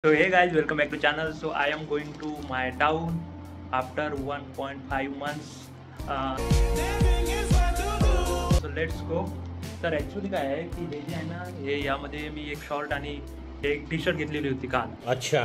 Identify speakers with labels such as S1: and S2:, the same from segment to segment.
S1: So hey guys, welcome back to channel. So I am going to my town after 1.5 months. So let's go. तर actually काय आहे की हे जे आहे ना हे यामध्ये मी एक शॉर्ट आणि एक टी शर्ट घेतलेली होती काल.
S2: अच्छा.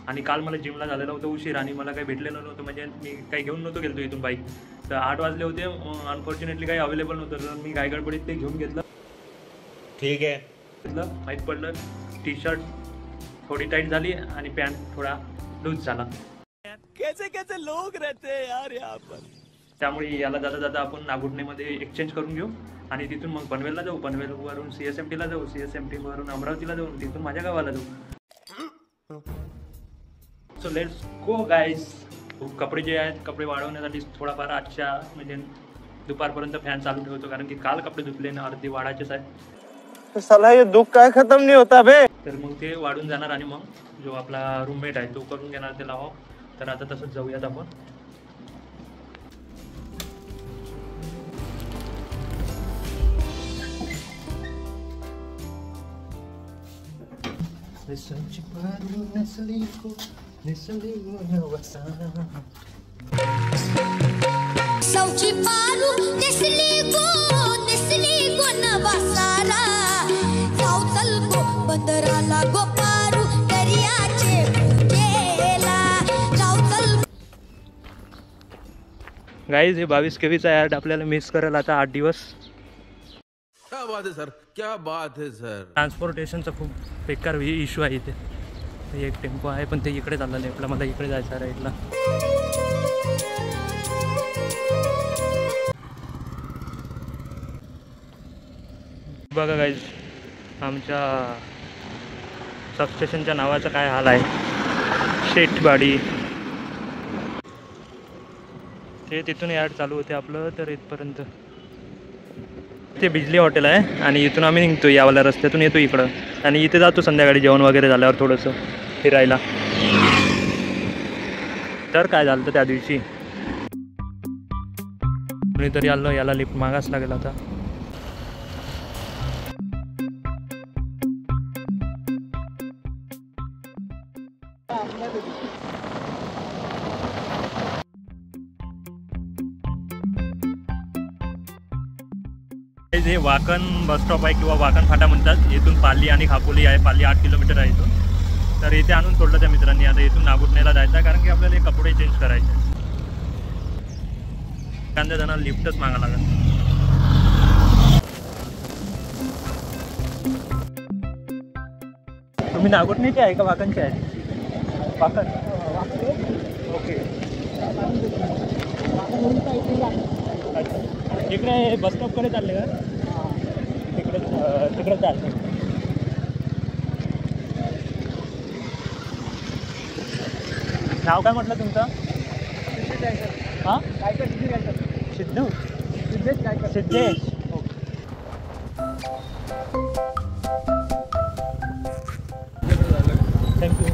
S1: आणि काल मला जिमला झालेलं होतं उशीर आणि मला काही भेटलेलं नव्हतं, म्हणजे मी काही घेऊन नव्हतो गेलो इथून बाईक. तर 8 वाजले होते, अनफॉर्च्युनेटली काही अवेलेबल नव्हतं, तर मी गडबडीत ते घेऊन घेतलं.
S2: ठीक आहे.
S1: माहीत पडलं टी शर्ट थोड़ी टाइट झाली आणि पॅन्ट थोडा लूज झाला.
S2: कैसे कैसे लोग रहते हैं यार यहाँ पर.
S1: त्यामुळे याला जाता जाता आपण नागुटणेमध्ये एक्सचेंज करून घेऊ आणि तिथून मग पनवेलला जाऊ, पनवेलवरून CSMTला जाऊ, CSMTवरून अमरावतीला जाऊ, तिथून माझ्या गावाला जाऊ. So let's go guys. कपडे जे आहेत कपडे वाढवण्यासाठी थोडाफार आजच्या म्हणजे दुपारपर्यंत फॅन चालू ठेवतो, कारण की काल कपडे धुतले ना अर्धे वाढायचेच आहे.
S2: साला ये दुख काय खत्म नहीं होता बे.
S1: तर मग ते वाढून जाणार आणि मग जो आपला रूममेट आहे तो करून घेणार त्याला. हो तर आता तसंच जाऊयात आपण.
S3: सौची पारू निसली गो नवसारा सावतल गो बंदराला गो पारू दरियाचे गेला सावतल.
S1: गाईज हे 22 केवीचा ॲड आपल्याला मिस करेल आता 8 दिवस.
S4: क्या बात है सर, क्या बात है सर.
S1: ट्रान्सपोर्टेशनचा खूप बेकार इश्यू आहे इथे. एक टेम्पो आहे पण ते इकडे चाललं नाही, मला इकडे जायचं आहे राईटला. बघा गाईज आमच्या सबस्टेशनच्या नावाचा काय हाल आहे. शेठवाडी ते तिथून यार्ड चालू होते आपलं, तर इथपर्यंत ते बिजली हॉटेल आहे आणि इथून आम्ही निघतो यावाल्या रस्त्यातून येतो इकडं आणि इथे जातो संध्याकाळी जेवण वगैरे झाल्यावर थोडंसं फिरायला. तर काय झालं तर त्या दिवशी कोणीतरी आलं, याला लिफ्ट मागाच लागेल आता. हे वाकण बसस्टॉप आहे किंवा वाकण फाटा म्हणतात. इथून पाली आणि खापोली आहे. पाली 8 किलोमीटर आहे इथून. तर इथे आणून सोडलं त्या मित्रांनी. आता इथून नागुटणेला जायचं आहे, कारण की आपल्याला हे कपडे चेंज करायचे. एखाद्या जणांना लिफ्टच मागा लागेल. तुम्ही नागुटणेचे आहे का वाकणचे आहे? वाकण. ओके. इकडे बस स्टॉपकडे चालले का? तिकडे चालले. नाव काय म्हटलं तुमचं? हां सिद्धू सिद्धेश. थँक्यू.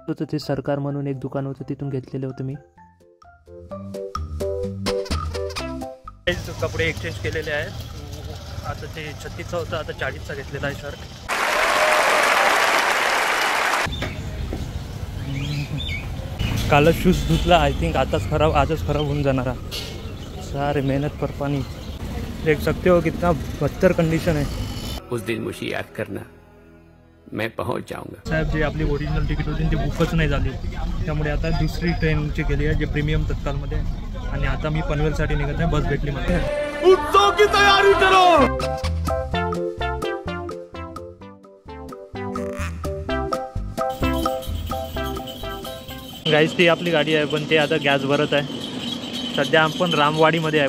S1: तर ते सरकार म्हणून एक दुकान होतं, तिथून घेतलेलं होतं मी. कपडे एक्सचेंज केलेले आहेत. आता ते 36चा होतं, आता 40चा घेतलेला आहे शर्ट. कालच शूज धुतला. आय थिंक आजच खराब होऊन जाणार. सारे मेहनत पर पानी. देख सकते हो कितना बदतर कंडिशन है.
S5: उस दिन मुझे याद करना, मैं पहुंच जाऊंगा.
S1: साहेब जे आपली ओरिजिनल तिकीट होती ते बुकच नाही झाली, त्यामुळे आता दुसरी ट्रेनची केली आहे जे प्रीमियम तत्कालमध्ये. आणि आता मी पनवेलसाठी निघत आहे. बस भेटली मला.
S2: उत्सव की तयारी करो.
S1: गाईज ती आपली गाडी आहे, पण ते आता गॅस भरत आहे. सध्या आपण रामवाडीमध्ये आहे.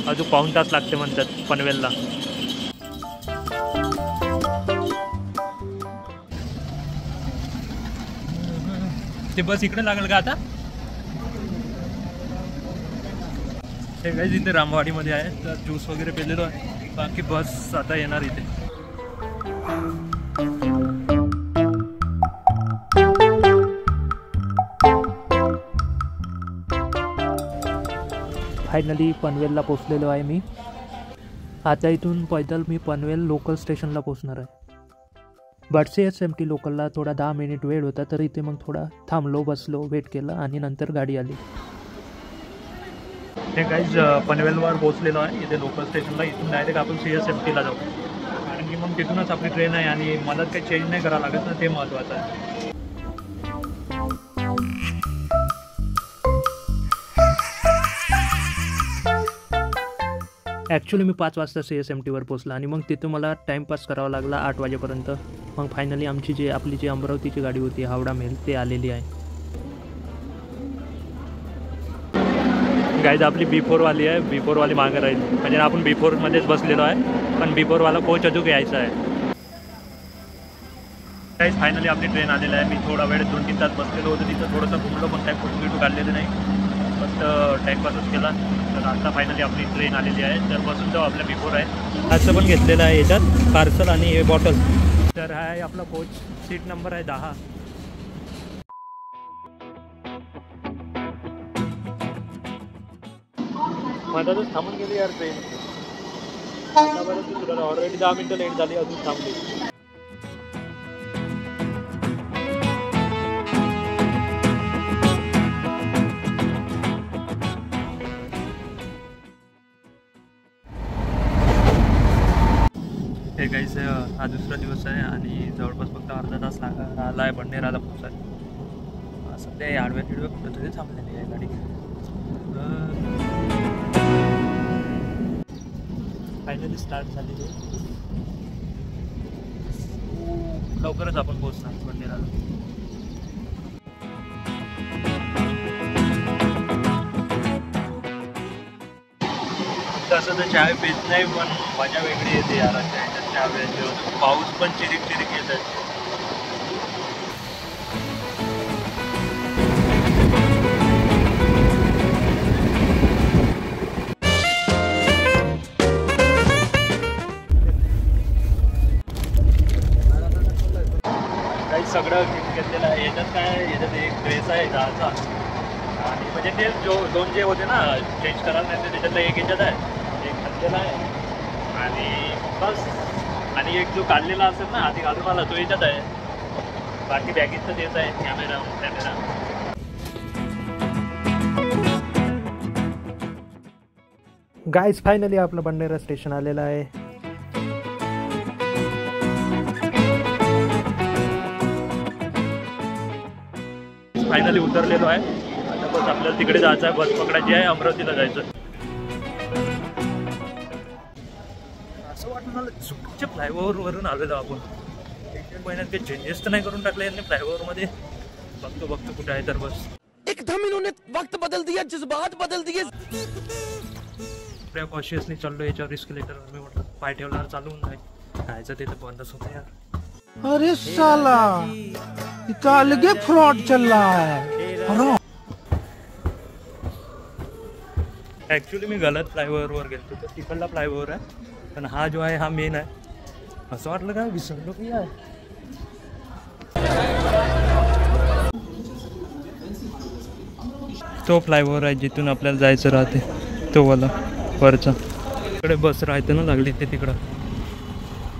S1: अजून पाऊण तास लागते म्हणतात पनवेलला. ते बस इकडे लागेल का आता? ते गाईज इथे रामवाडीमध्ये आहे, तर ज्यूस वगैरे पिलेलो आहे. बाकी बस आता येणार इथे. फायनली पनवेलला पोचलेलो आहे मी. आता इथून पैदल मी पनवेल लोकल स्टेशनला पोहोचणार आहे. बट CSMT लोकलला थोडा 10 मिनिट वेळ होता, तर इथे मग थोडा थांबलो, बसलो, वेट केलं आणि नंतर गाडी आली. हे गाईज पनवेलवर पोहोचलेलो आहे इथे लोकल स्टेशनला. इथून डायरेक्ट आपण CSMTला जाऊ, कारण की मग तिथूनच आपली ट्रेन आहे आणि मला काही चेंज नाही करावं लागत ना, ते महत्त्वाचं आहे. ॲक्च्युली मी 5 वाजता CSMTवर पोचला आणि मग तिथं मला टाईमपास करावा लागला 8 वाजेपर्यंत. मग फायनली आमची आपली जी अमरावतीची गाडी होती हावडा मेल ते आलेली आहे. गाईज आपली B4वाली आहे. B4वाली मागं राहील, म्हणजे आपण B4मध्येच बसलेलो आहे, पण B4वाला कोच अजून यायचा आहे. गाईज फायनली आपली ट्रेन आलेली आहे. मी थोडा वेळ 2-3 तास बसलेलो होतो तिथं, थोडंसं घुमलो, पण काही फोटो काढलेले नाही, फक्त टाईमपासच केला. तर आता फायनली आपली ट्रेन आलेली आहे, तर बसून जाऊ. आपल्या B4 आहे, असं पण घेतलेलं आहे याच्यात पार्सल आणि हे बॉटल. तर हा आहे आपला कोच, सीट नंबर आहे 10. मधातच थांबून गेली यार ट्रेन. ऑलरेडी 10 मिनटं लेट झाली, अजून थांबली. हे गाईस हा दुसरा दिवस आहे आणि जवळपास फक्त अर्धा तास राहिला आहे बंडेराला पोचायला. सध्या आडव्या तिडव्या कुठं तरी थांबलेली आहे गाडी. फायनली स्टार्ट झालेली आहे. लवकरच आपण पोहोचणार बंडेराला. तसं तर चहा पेत नाही, पण मजा वेगळी येते यार चहा प्यायची. पाऊस पण चिरीक चिरीक येत आहे. काही सगळं घेतलेलं आहे. याच्यात काय, याच्यात एक ड्रेस आहे दहाचा, आणि म्हणजे ते दोन जे होते ना चेंज करायला नाही, त्याच्यातलं एक याच्यात आहे, एक घातलेला आहे, आणि बस. आणि एक जो काढलेला असेल ना आधी घालून आला तो याच्यात आहे. बाकी बॅगेत तर तेच आहे, कॅमेरा. गाईज फायनली आपलं बंडेरा स्टेशन आलेलं आहे. फायनली उतरलेलो आहे. आता बस आपल्याला तिकडे जायचं आहे, बस पकडायची आहे, अमरावतीला जायचं. असं वाटलं मला चुकीच्या फ्लायओव्हरवरून आलेलो आपण. 1-1 महिन्यात काही चेंजेस तर नाही करून टाकले यांनी फ्लायओव्हरमध्ये. बघतो कुठे आहे तर बस.
S2: एकदम इन्होंने वक्त बदल दिया, जज्बात बदल दिए.
S1: कॉशियसली चाललो याच्यावर एस्केलेटरवर. मी म्हटलं पाय ठेवल्यावर चालू होऊन जाईल, जायचं ते तर बंदच होतं यार.
S6: अरे साला, इतना अलग फ्रॉड चल रहा है.
S1: ॲक्च्युली मी गलत फ्लायओव्हरवर गेलो, तर तिकडला फ्लायओव्हर आहे, पण हा जो आहे हा मेन आहे. असं वाटलं का विसरलो की आहे. तो फ्लायओव्हर आहे जिथून आपल्याला जायचं राहते, तो वाला वरचा. तिकडे बस राहते ना लागली ते तिकडं,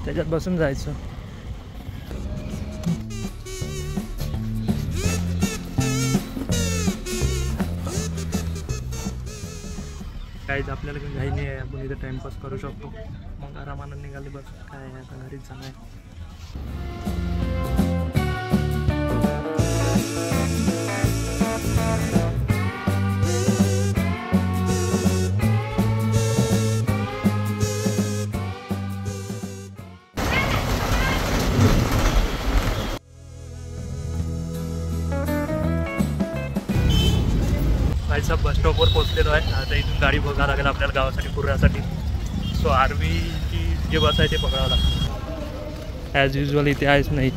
S1: त्याच्यात बसून जायचं. काहीच आपल्याला काही घाई नाही आहे, आपण इथं टाइमपास करू शकतो. मग आरामानं निघाले बस. काय आहे आता घरीच जाणार आहे. सब बस स्टॉपवर पोहोचलेलो आहे. आता इथून गाडी बघावं लागेल आपल्याला गावासाठी, पुण्यासाठी. सो आरवीची जे बस आहे ते पकडावं लागतं. ॲज युजल इथे आहेच नाही,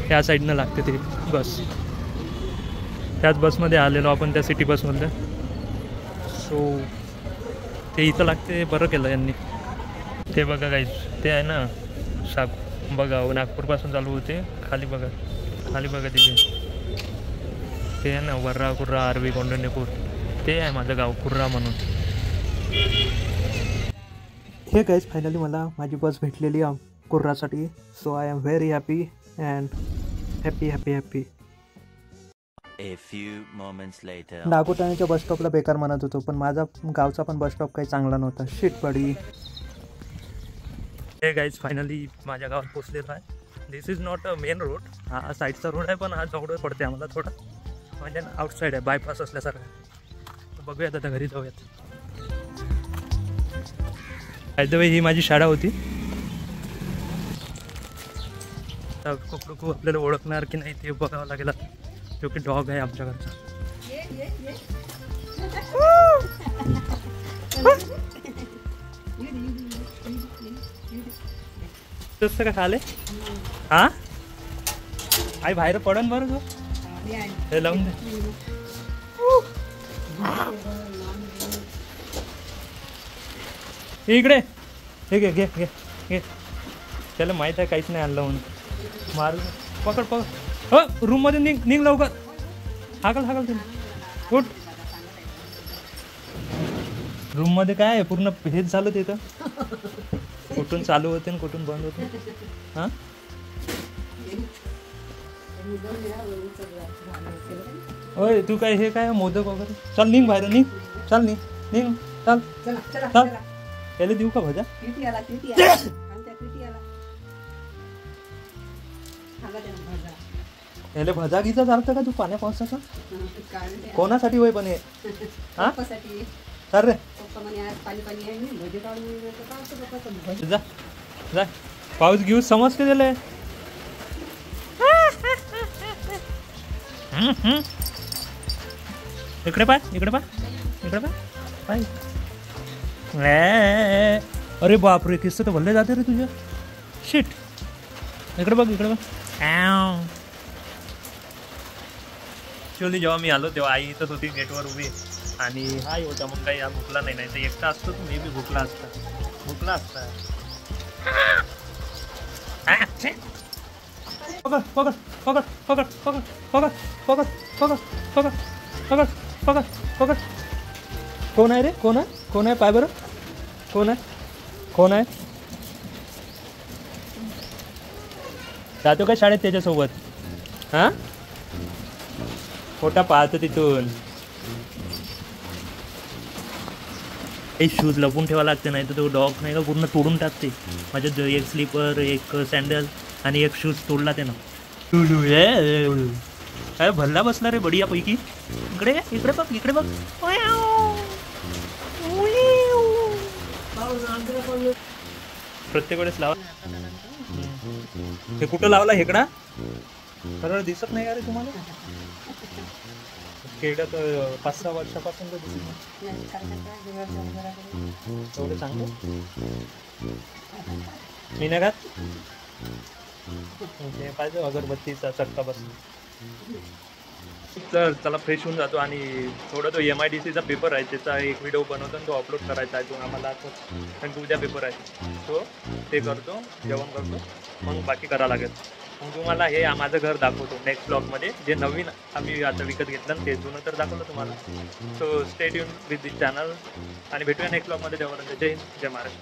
S1: त्या साईडनं लागते ते बस. त्याच बसमध्ये आलेलो आपण, त्या सिटी बसमधल्या. सो ते इथं लागते. बरं केलं यांनी. ते बघा गाईज, ते आहे ना बघा नागपूरपासून चालू होते. खाली बघा तिथे ते आहे ना वर्रा कुर्रा आरवी कौंडण्यपूर. ते आहे माझं गाव कुर्रा म्हणून. हे गाईज फायनली मला माझी बस भेटलेली कुर्रासाठी. So I am very happy and happy happy happy.
S7: A few moments later.
S1: नागोठाण्याच्या बस स्टॉपला बेकार म्हणत होतो, पण माझा गावचा पण बस स्टॉप काही चांगला नव्हता. शिट पडी. हे गाईज फायनली माझ्या गावात पोचलेलो आहे. This is not a main road. हा साईडचा रोड आहे, पण हा जवळ पडते आम्हाला थोडा, म्हणजे आउटसाईड आहे, बायपास असल्यासारखं. बघूयात आता घरी जाऊयात. बाय द वे ही माझी शाळा होती. खूप आपल्याला ओळखणार की नाही ते बघावं लागेल, जो की डॉग आहे आमच्या घरचा. तसं का खाले हा आई बाहेर पडन बरं तो. हे लावून दे. इकडे हे घे घे घे घे. त्याला माहीत आहे काहीच नाही आणलं म्हणून. मार पकड पकड. हो रूममध्ये निघ लवकर. हाकल हाकल तुम्ही. उठ. रूममध्ये काय आहे, पूर्ण हेच झालं तिथं. कुठून चालू होते आणि कुठून बंद होते. हां होय तू काय हे काय मोदक वगैरे. चल निघ बाहेर. निघ चल. निघ चल चल. याला देऊ का भजा. याला भजा घीचा चालतं का तू पाण्या पावसाचा. कोणासाठी होय पण हे. हा सर रे जा जा. पाऊस घेऊ समजते त्याला. इकडे पाय इकडे पाय इकडे पाय. अरे बापरे किस्स तर भल्ले जाते रे तुझ्या. शिट. इकडे बघ इकडे बघ. ॲक्च्युअली जेव्हा मी आलो तेव्हा आई इथंच होती गेटवर उभी, आणि हा होता. मग काही भुकला नाही. तर एकटा असतो तर मी बी भुकला असता. पकड पकड पकड पकड पकड पकड पकड पकड पकड पकड पकड पकड. कोण आहे रे. कोण आहे पाय बरं. कोण आहे. जातो का शाळेत त्याच्यासोबत. हां खोटा पाहतो तिथून. एक शूज लपून ठेवा लागते, नाही तर तो डॉग नाही का पूर्ण तोडून टाकते. माझ्या एक स्लीपर एक सँडल आणि एक शूज तोडला त्यानं. काय भल्ला बसला रे बढिया पैकी. इकडे इकडे बघ इकडे बघ. प्रत्येक वेळेस लावा. हे कुठं लावला हेकडा. सरळ दिसत नाही का रे तुम्हाला. खेड्यात 5-6 वर्षापासून तर दिसत नाही. एवढं चांगलं मी नाही खात. पाहिजे अगरबत्तीचा चटका बसला. तर चला फ्रेश होऊन जातो आणि थोडं तो MIDCचा पेपर आहे त्याचा एक व्हिडिओ बनवतो आणि तो अपलोड करायचा आहे. तो आम्हाला कारण की उद्या पेपर आहे. तो ते करतो, जेवण करतो, मग बाकी करावं लागेल. मग तुम्हाला हे माझं घर दाखवतो नेक्स्ट ब्लॉगमध्ये. जे नवीन आम्ही आता विकत घेतलं ते जुनं तर दाखवलं तुम्हाला. So stay tune with this channel आणि भेटूया नेक्स्ट ब्लॉगमध्ये. तेव्हापर्यंत जय हिंद जय महाराष्ट्र.